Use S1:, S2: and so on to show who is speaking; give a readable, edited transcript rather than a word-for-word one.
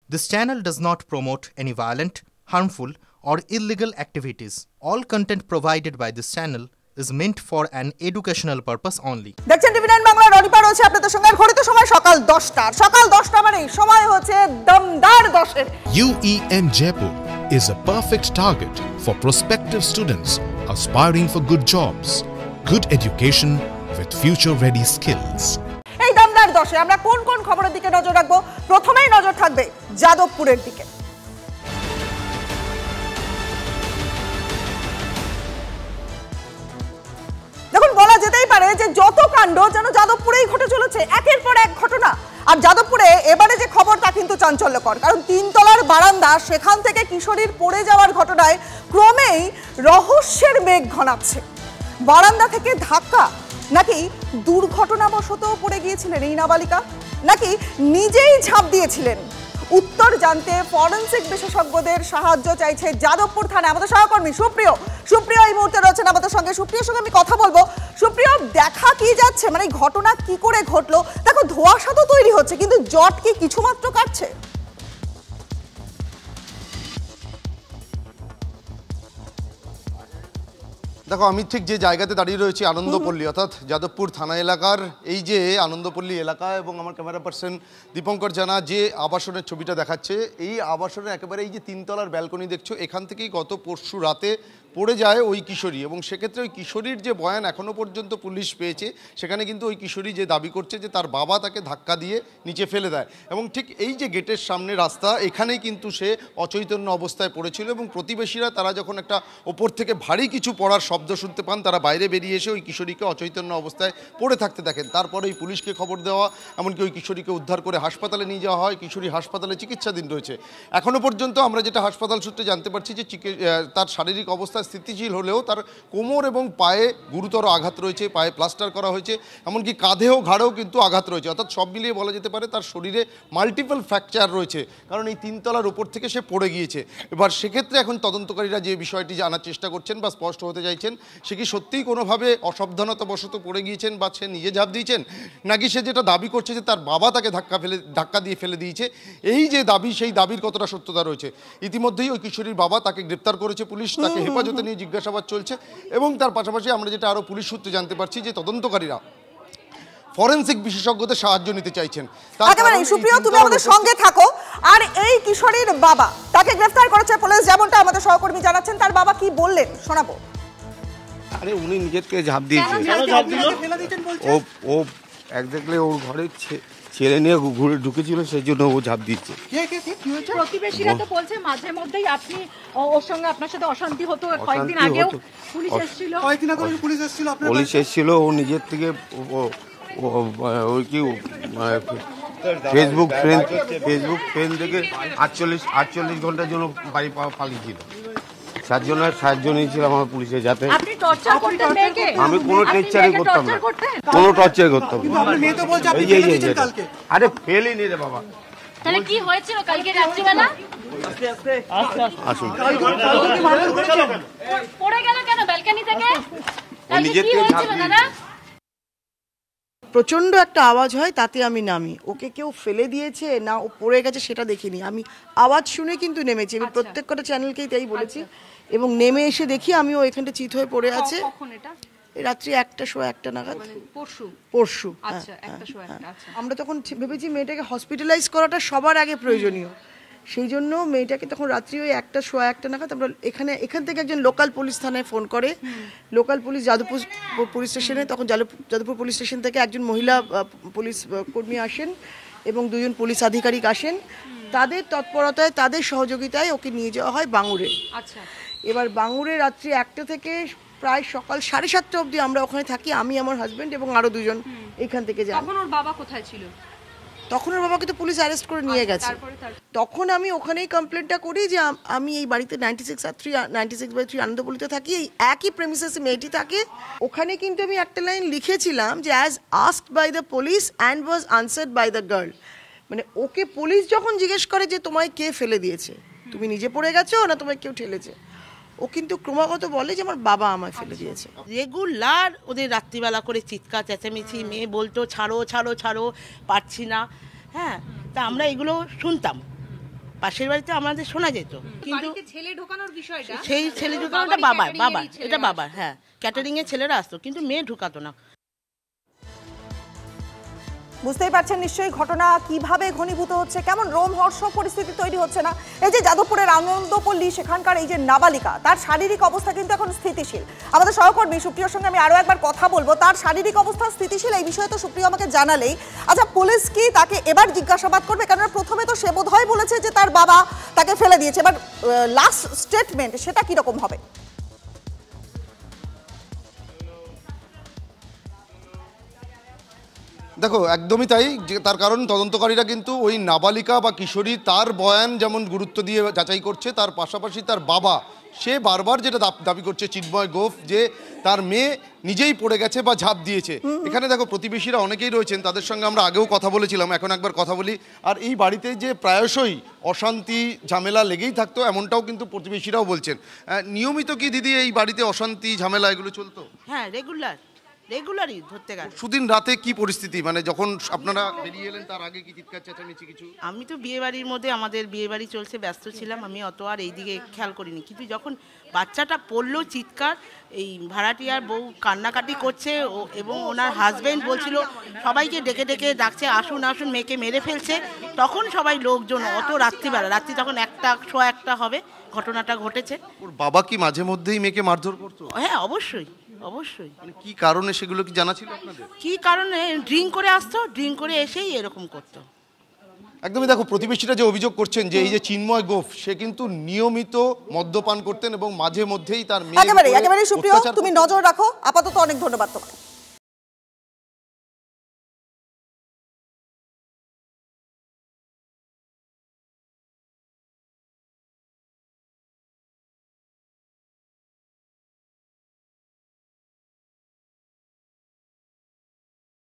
S1: This channel does not promote any violent, harmful, or illegal activities. All content provided by this channel is meant for an educational purpose only.
S2: দেখছেন TV 9 Bangla রনিপা রয়েছে আপনাদের সঙ্গে ঘড়িতে সময় সকাল 10টা। সকাল 10টা মানে সময় হচ্ছে দমদার 10-এর।
S3: UEM Jaipur is a perfect target for prospective students aspiring for good jobs, good education with future-ready skills.
S2: এই দমদার 10-এ আমরা কোন কোন খবরের দিকে নজর রাখবো? প্রথমেই নজর থাকবে যাদবপুরের দিকে। দেখুন, বলা যেতেই পারে যে যত কাণ্ড যেন যাদবপুরেই ঘটে চলেছে, একের পর এক ঘটনা। আর যাদবপুরে এবারে যে খবর তা কিন্তু চাঞ্চল্যকর, কারণ 3 তলার বারান্দা সেখান থেকে কিশোরীর পড়ে যাওয়ার ঘটনায় ক্রমেই রহস্যের মেঘ ঘনাচ্ছে। বারান্দা থেকে ধাক্কা, নাকি দুর্ঘটনাবশত পড়ে গিয়েছিলেন এই নাবালিকা, নাকি নিজেই ঝাঁপ দিয়েছিলেন? উত্তর জানতে ফরেনসিক বিশেষজ্ঞদের সাহায্য চাইছে যাদবপুর থানা। আমাদের সহকর্মী সুপ্রিয় এই মুহূর্তে রয়েছেন আমাদের সঙ্গে। সুপ্রিয়র সঙ্গে আমি কথা বলবো। সুপ্রিয়, দেখা কি যাচ্ছে, মানে ঘটনা কি করে ঘটলো? দেখো, ধোঁয়াশা তো তৈরি হচ্ছে, কিন্তু জট কি কিছুমাত্র কাটছে?
S4: দেখো, আমি ঠিক যে জায়গাতে দাঁড়িয়ে রয়েছি আনন্দপল্লী, অর্থাৎ যাদবপুর থানা এলাকার এই যে আনন্দপল্লী এলাকা, এবং আমার ক্যামেরা পার্সন দীপঙ্কর জানা যে আবাসনের ছবিটা দেখাচ্ছে, এই আবাসনের একেবারে এই যে 3 তলার ব্যালকনি দেখছো, এখান থেকেই গত পরশু রাতে পড়ে যায় ওই কিশোরী। এবং সেক্ষেত্রে ওই কিশোরীর যে বয়ান এখনও পর্যন্ত পুলিশ পেয়েছে, সেখানে কিন্তু ওই কিশোরী যে দাবি করছে যে তার বাবা তাকে ধাক্কা দিয়ে নিচে ফেলে দেয়, এবং ঠিক এই যে গেটের সামনে রাস্তা, এখানেই কিন্তু সে অচৈতন্য অবস্থায় পড়েছিল। এবং প্রতিবেশীরা তারা যখন একটা ওপর থেকে ভারী কিছু পড়ার শব্দ শুনতে পান, তারা বাইরে বেরিয়ে এসে ওই কিশোরীকে অচৈতন্য অবস্থায় পড়ে থাকতে দেখেন। তারপরেই পুলিশকে খবর দেওয়া, এমনকি ওই কিশোরীকে উদ্ধার করে হাসপাতালে নিয়ে যাওয়া হয়। কিশোরী হাসপাতালে চিকিৎসাধীন রয়েছে। এখনও পর্যন্ত আমরা যেটা হাসপাতাল সূত্রে জানতে পারছি যে তার শারীরিক অবস্থা স্থিতিশীল হলেও তার কোমর এবং পায়ে গুরুতর আঘাত রয়েছে, পায়ে প্লাস্টার করা হয়েছে, এমনকি কাঁধেও ঘাড়েও কিন্তু আঘাত রয়েছে। অর্থাৎ সব মিলিয়ে বলা যেতে পারে তার শরীরে মাল্টিপল ফ্র্যাকচার রয়েছে, কারণ এই 3 তলার উপর থেকে সে পড়ে গিয়েছে। এবার সেক্ষেত্রে এখন তদন্তকারীরা যে বিষয়টি জানার চেষ্টা করছেন বা স্পষ্ট হতে চাইছেন, সে কি সত্যিই কোনোভাবে অসাবধানতাবশত পড়ে গিয়েছেন, বা সে নিজে ঝাঁপ দিয়েছেন, নাকি সে যেটা দাবি করছে যে তার বাবা তাকে ধাক্কা দিয়ে ফেলে দিয়েছে, এই যে দাবি, সেই দাবির কতটা সত্যতা রয়েছে। ইতিমধ্যেই ওই কিশোরীর বাবা, তাকে গ্রেপ্তার করেছে পুলিশ, তাকে হেফাজতে নিয়ে জিজ্ঞাসাবাদ চলছে। এবং তার পাশাপাশি আমরা যেটা আরও পুলিশ সূত্রে জানতে পারছি যে তদন্তকারীরা ফরেনসিক বিশেষজ্ঞদের সাহায্য নিতে চাইছেন।
S2: সুপ্রিয়, তুমি আমাদের সঙ্গে থাকো। আর এই কিশোরীর বাবা, তাকে গ্রেফতার করেছে পুলিশ, যেমনটা আমাদের সহকর্মী জানাচ্ছেন। তার বাবা কি বললেন শোনাবো।
S5: আরে উনি নিজের থেকে ঝাঁপ দিয়েছে। ও একজাক্টলি ওর ঘরে ছেলে নিয়ে ঘুরে ঢুকেছিল, সেই জন্য ও ঝাঁপ দিচ্ছে।
S6: প্রতিবেশীরা তো বলছে মাঝে মধ্যেই আপনি ওর সঙ্গে, আপনার সাথে অশান্তি হতো। কয়েকদিন আগেও পুলিশ এসেছিল।
S5: পুলিশ এসেছিল, ও নিজের থেকে ওই কি ফেসবুক ফ্রেন্ড থেকে 48 ঘন্টার জন্য বাড়ি পালিয়েছিল। 7 জন নিয়েছিলাম আমার পুলিশে, যাতে আমি কোনো টর্চারই করতাম না, কোনো টর্চার করতাম না। আরে ফেলি নি রে বাবা।
S6: তাহলে কি হয়েছিল কালকে রাত্রিবেলা?
S5: আসুন,
S6: পড়ে গেল কেন ব্যালকনি থেকে?
S5: নিজের থেকে ঝাঁপ দিয়েছে।
S7: প্রচণ্ড একটা আওয়াজ হয়, তাতে আমি নামি। ওকে কেউ ফেলে দিয়েছে না ও পড়ে গেছে সেটা দেখিনি, আমি আওয়াজ শুনে কিন্তু নেমেছি। আমি প্রত্যেক কটা চ্যানেলকেই তাই বলেছি। এবং নেমে এসে দেখি আমি ও এখানটা চিত হয়ে পড়ে আছে। রাত্রি 1:15 নাগাদ, পরশু। আমরা তখন ভেবেছি মেয়েটাকে হসপিটালাইজ করাটা সবার আগে প্রয়োজনীয়, সেই জন্য মেয়েটাকে তখন রাত্রি ওই 1:15 নাগাদ আমরা এখান থেকে একজন লোকাল পুলিশ থানায় ফোন করে। লোকাল পুলিশ যাদবপুর পুলিশ স্টেশনে, তখন যাদবপুর পুলিশ স্টেশন থেকে একজন মহিলা পুলিশ কর্মী আসেন এবং 2 জন পুলিশ আধিকারিক আসেন। তাদের তৎপরতায়, তাদের সহযোগিতায় ওকে নিয়ে যাওয়া হয় বাঙুরে। এবার বাঙুরে রাত্রি 1টা থেকে প্রায় সকাল 7:30 অবধি আমরা ওখানে থাকি, আমি, আমার হাজব্যান্ড এবং আরো 2 জন এখান থেকে যাই।
S6: তখন ওর বাবা কোথায় ছিল?
S7: তখন ওর বাবাকে তো পুলিশ অ্যারেস্ট করে নিয়ে গেছে। তখন আমি ওখানেই কমপ্লেনটা করি যে আমি এই বাড়িতে 96/3 আনন্দপল্লীতে থাকি, এই একই প্রেমিসেসে মেয়েটি থাকে। ওখানে কিন্তু আমি একটা লাইন লিখেছিলাম যে as asked by the police and was answered by the girl. মানে ওকে পুলিশ যখন জিজ্ঞেস করে যে তোমায় কে ফেলে দিয়েছে, তুমি নিজে পড়ে গেছো না তোমায় কেউ ঠেলেছে, ও কিন্তু ক্রমাগত বলে যে আমার বাবা আমায় ফেলে দিয়েছে।
S8: রেগুলার ওদের রাত্রিবেলা করে চিৎকার চেঁচামেচি, মেয়ে বলতো ছাড়ো ছাড়ো ছাড়ো, পারছি না। হ্যাঁ, তা আমরা এগুলো শুনতাম। পাশের বাড়িতে আমাদের শোনা যেত, কিন্তু
S6: ছেলে ঢোকানোর বিষয়টা,
S8: সেই ছেলে ঢুকানোটা বাবার, এটা বাবার, হ্যাঁ, ক্যাটারিং এর ছেলেরা আসতো, কিন্তু মেয়ে ঢুকাতো না।
S2: বুঝতেই পারছেন নিশ্চয়ই ঘটনা কিভাবে ঘনীভূত হচ্ছে, কেমন রোমহর্ষক পরিস্থিতি তৈরি হচ্ছে না। এই যে যাদবপুরের আনন্দপল্লী, সেখানকার এই যে নাবালিকা, তার শারীরিক অবস্থা কিন্তু এখন স্থিতিশীল। আমাদের সহকর্মী সুপ্রিয়র সঙ্গে আমি আরো একবার কথা বলবো, তার শারীরিক অবস্থা স্থিতিশীল এই বিষয়ে তো সুপ্রিয় আমাকে জানালেই। আচ্ছা, পুলিশ কি তাকে এবার জিজ্ঞাসাবাদ করবে? কেননা প্রথমে তো সে বোধহয় বলেছে যে তার বাবা তাকে ফেলে দিয়েছে, এবার লাস্ট স্টেটমেন্ট সেটা কিরকম হবে?
S4: দেখো, একদমই তাই, তার কারণ তদন্তকারীরা কিন্তু ওই নাবালিকা বা কিশোরী তার বয়ান যেমন গুরুত্ব দিয়ে যাচাই করছে, তার পাশাপাশি তার বাবা সে বারবার যেটা দাবি করছে চিন্ময় গোফ, যে তার মেয়ে নিজেই পড়ে গেছে বা ঝাঁপ দিয়েছে। এখানে দেখো প্রতিবেশীরা অনেকেই রয়েছেন, তাদের সঙ্গে আমরা আগেও কথা বলেছিলাম, এখন একবার কথা বলি। আর এই বাড়িতে যে প্রায়শই অশান্তি ঝামেলা লেগেই থাকতো এমনটাও কিন্তু প্রতিবেশীরাও বলছেন। নিয়মিত কি দিদি এই বাড়িতে অশান্তি ঝামেলা এগুলো চলতো?
S8: হ্যাঁ, রেগুলারই ধরতে গেলে।
S4: সুদিন রাতে কি পরিস্থিতি, মানে যখন আপনারা বেরিয়ে এলেন তার আগে কি চিৎকার চেঁচামেচি কিছু?
S8: আমি তো বিয়ে বাড়ির মধ্যে, আমাদের বিয়ে বাড়ি চলছে, ব্যস্ত ছিলাম, আমি অত আর এইদিকে খেয়াল করিনি, কিন্তু যখন বাচ্চাটা পড়লো চিৎকার, এই ভাড়াটিয়ার বউ কান্নাকাটি করছে এবং ওনার হাজবেন্ড বলছিল সবাইকে ডেকে ডেকে ডাকছে আসুন আসুন, মেয়েকে মেরে ফেলছে, তখন সবাই লোকজন, অত রাত্রি তখন 1:15 হবে ঘটনাটা ঘটেছে।
S4: ওর বাবা কি মাঝে মধ্যেই মেয়েকে মারধর করতো?
S8: হ্যাঁ, অবশ্যই।
S4: মানে কি কারণে সেগুলো কি জানা ছিল আপনাদের?
S8: কি কারণে? ড্রিঙ্ক করে আসতো, ড্রিঙ্ক করে এসেই এরকম করতো।
S4: একদমই। দেখো প্রতিবেশীরা যে অভিযোগ করছেন যে এই যে চিন্ময় গোফ, সে কিন্তু নিয়মিত মদ্যপান করতেন এবং মাঝে মধ্যেই তার মেয়ে।
S2: একেবারে সুপ্রিয়, তুমি নজর রাখো। আপাতত অনেক ধন্যবাদ তোমাকে।